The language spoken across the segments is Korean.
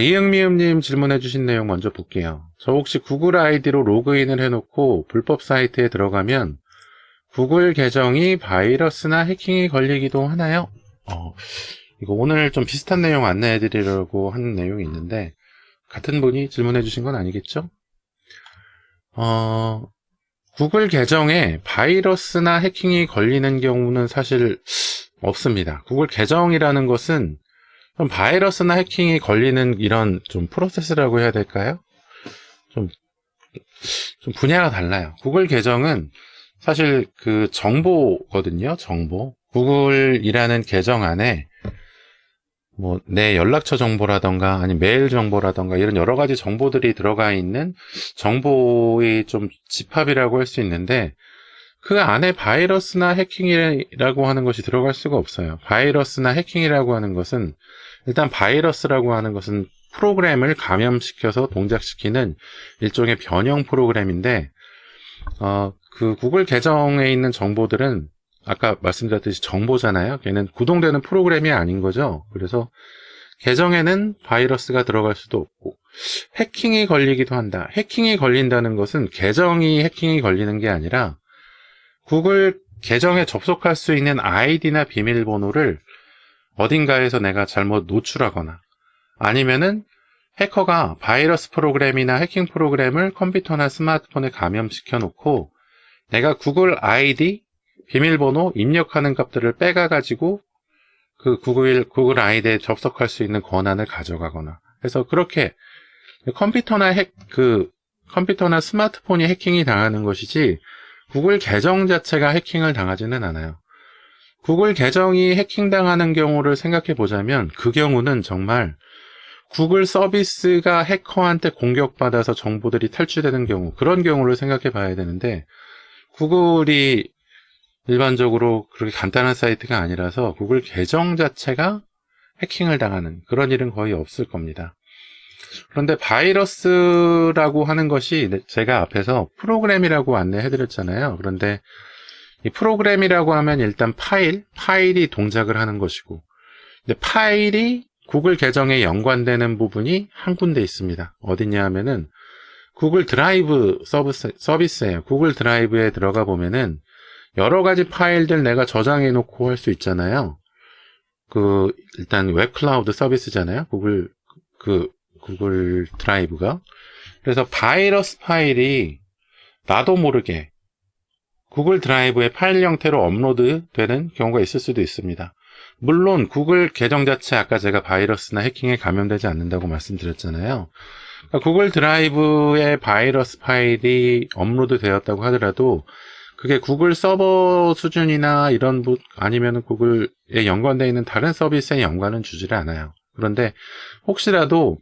이응미음님 질문해주신 내용 먼저 볼게요. 저 혹시 구글 아이디로 로그인을 해놓고 불법 사이트에 들어가면 구글 계정이 바이러스나 해킹이 걸리기도 하나요? 이거 오늘 좀 비슷한 내용 안내해드리려고 하는 내용이 있는데, 같은 분이 질문해주신 건 아니겠죠? 구글 계정에 바이러스나 해킹이 걸리는 경우는 사실 없습니다. 구글 계정이라는 것은 좀 바이러스나 해킹이 걸리는 이런 좀 프로세스라고 해야 될까요? 좀 분야가 달라요. 구글 계정은 사실 그 정보거든요. 정보. 구글이라는 계정 안에 뭐 내 연락처 정보라던가 아니면 메일 정보라던가 이런 여러 가지 정보들이 들어가 있는 정보의 좀 집합이라고 할 수 있는데, 그 안에 바이러스나 해킹이라고 하는 것이 들어갈 수가 없어요. 바이러스나 해킹이라고 하는 것은, 일단 바이러스라고 하는 것은 프로그램을 감염시켜서 동작시키는 일종의 변형 프로그램인데, 그 구글 계정에 있는 정보들은 아까 말씀드렸듯이 정보잖아요. 걔는 구동되는 프로그램이 아닌 거죠. 그래서 계정에는 바이러스가 들어갈 수도 없고, 해킹이 걸리기도 한다. 해킹이 걸린다는 것은 계정이 해킹이 걸리는 게 아니라 구글 계정에 접속할 수 있는 아이디나 비밀번호를 어딘가에서 내가 잘못 노출하거나, 아니면은 해커가 바이러스 프로그램이나 해킹 프로그램을 컴퓨터나 스마트폰에 감염시켜 놓고 내가 구글 아이디, 비밀번호 입력하는 값들을 빼가가지고 그 구글 아이디에 접속할 수 있는 권한을 가져가거나 해서, 그렇게 컴퓨터나 스마트폰이 해킹이 당하는 것이지 구글 계정 자체가 해킹을 당하지는 않아요. 구글 계정이 해킹당하는 경우를 생각해 보자면, 그 경우는 정말 구글 서비스가 해커한테 공격받아서 정보들이 탈취되는 경우, 그런 경우를 생각해 봐야 되는데, 구글이 일반적으로 그렇게 간단한 사이트가 아니라서 구글 계정 자체가 해킹을 당하는 그런 일은 거의 없을 겁니다. 그런데 바이러스라고 하는 것이, 제가 앞에서 프로그램이라고 안내해드렸잖아요. 그런데 이 프로그램이라고 하면 일단 파일이 동작을 하는 것이고, 근데 파일이 구글 계정에 연관되는 부분이 한 군데 있습니다. 어디냐 하면은 구글 드라이브 서비스예요. 구글 드라이브에 들어가 보면은 여러 가지 파일들 내가 저장해 놓고 할 수 있잖아요. 일단 웹 클라우드 서비스잖아요. 구글 드라이브가. 그래서 바이러스 파일이 나도 모르게 구글 드라이브의 파일 형태로 업로드 되는 경우가 있을 수도 있습니다. 물론 구글 계정 자체, 아까 제가 바이러스나 해킹에 감염되지 않는다고 말씀드렸잖아요. 그러니까 구글 드라이브의 바이러스 파일이 업로드 되었다고 하더라도 그게 구글 서버 수준이나 아니면 구글에 연관되어 있는 다른 서비스에 연관은 주지를 않아요. 그런데 혹시라도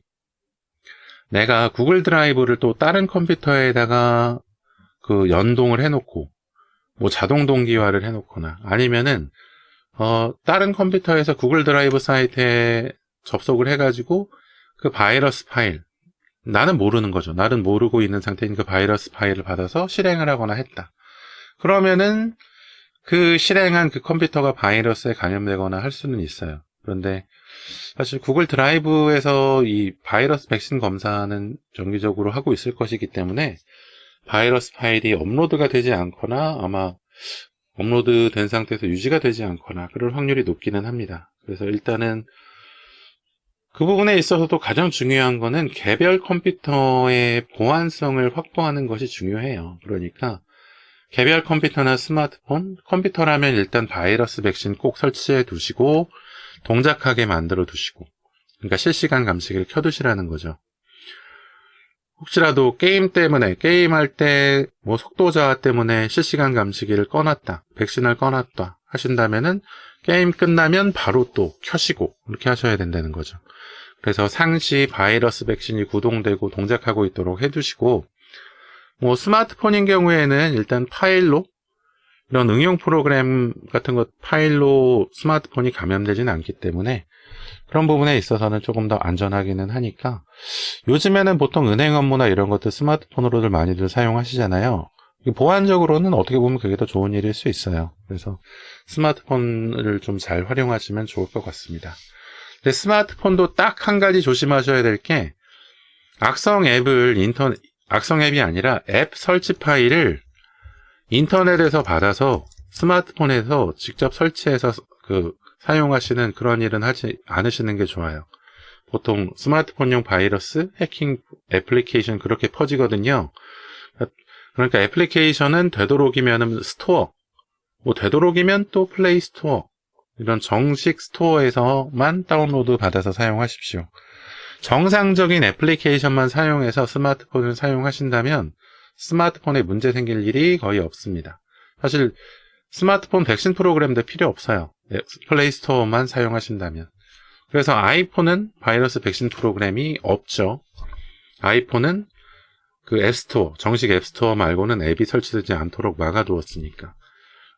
내가 구글 드라이브를 또 다른 컴퓨터에다가 연동을 해놓고 뭐 자동 동기화를 해놓거나, 아니면은 다른 컴퓨터에서 구글 드라이브 사이트에 접속을 해가지고 그 바이러스 파일, 나는 모르는 거죠. 나는 모르고 있는 상태인 그 바이러스 파일을 받아서 실행을 하거나 했다. 그러면은 그 실행한 그 컴퓨터가 바이러스에 감염되거나 할 수는 있어요. 그런데 사실 구글 드라이브에서 이 바이러스 백신 검사는 정기적으로 하고 있을 것이기 때문에 바이러스 파일이 업로드가 되지 않거나, 아마 업로드 된 상태에서 유지가 되지 않거나 그럴 확률이 높기는 합니다. 그래서 일단은 그 부분에 있어서도 가장 중요한 거는 개별 컴퓨터의 보안성을 확보하는 것이 중요해요. 그러니까 개별 컴퓨터나 스마트폰, 컴퓨터라면 일단 바이러스 백신 꼭 설치해 두시고 동작하게 만들어 두시고, 그러니까 실시간 감시기를 켜두시라는 거죠. 혹시라도 게임할 때 뭐 속도 저하 때문에 실시간 감시기를 꺼놨다, 백신을 꺼놨다 하신다면은 게임 끝나면 바로 또 켜시고 이렇게 하셔야 된다는 거죠. 그래서 상시 바이러스 백신이 구동되고 동작하고 있도록 해두시고, 뭐 스마트폰인 경우에는 일단 파일로, 이런 응용 프로그램 같은 것 파일로 스마트폰이 감염되지는 않기 때문에 그런 부분에 있어서는 조금 더 안전하기는 하니까, 요즘에는 보통 은행 업무나 이런 것들 스마트폰으로들 많이들 사용하시잖아요. 보안적으로는 어떻게 보면 그게 더 좋은 일일 수 있어요. 그래서 스마트폰을 좀 잘 활용하시면 좋을 것 같습니다. 근데 스마트폰도 딱 한 가지 조심하셔야 될 게, 악성 앱이 아니라 앱 설치 파일을 인터넷에서 받아서 스마트폰에서 직접 설치해서 사용하시는 그런 일은 하지 않으시는 게 좋아요. 보통 스마트폰용 바이러스, 해킹 애플리케이션 그렇게 퍼지거든요. 그러니까 애플리케이션은 되도록이면 스토어, 되도록이면 또 플레이 스토어, 이런 정식 스토어에서만 다운로드 받아서 사용하십시오. 정상적인 애플리케이션만 사용해서 스마트폰을 사용하신다면 스마트폰에 문제 생길 일이 거의 없습니다. 사실 스마트폰 백신 프로그램도 필요 없어요. 플레이 스토어만 사용하신다면. 그래서 아이폰은 바이러스 백신 프로그램이 없죠. 아이폰은 앱스토어, 정식 앱스토어 말고는 앱이 설치되지 않도록 막아두었으니까.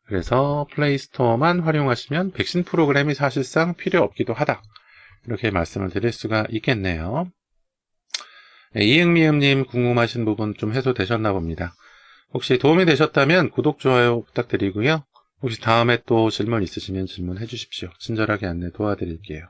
그래서 플레이 스토어만 활용하시면 백신 프로그램이 사실상 필요 없기도 하다. 이렇게 말씀을 드릴 수가 있겠네요. 이응미음님 궁금하신 부분 좀 해소되셨나 봅니다. 혹시 도움이 되셨다면 구독, 좋아요 부탁드리고요. 혹시 다음에 또 질문 있으시면 질문해 주십시오. 친절하게 안내 도와드릴게요.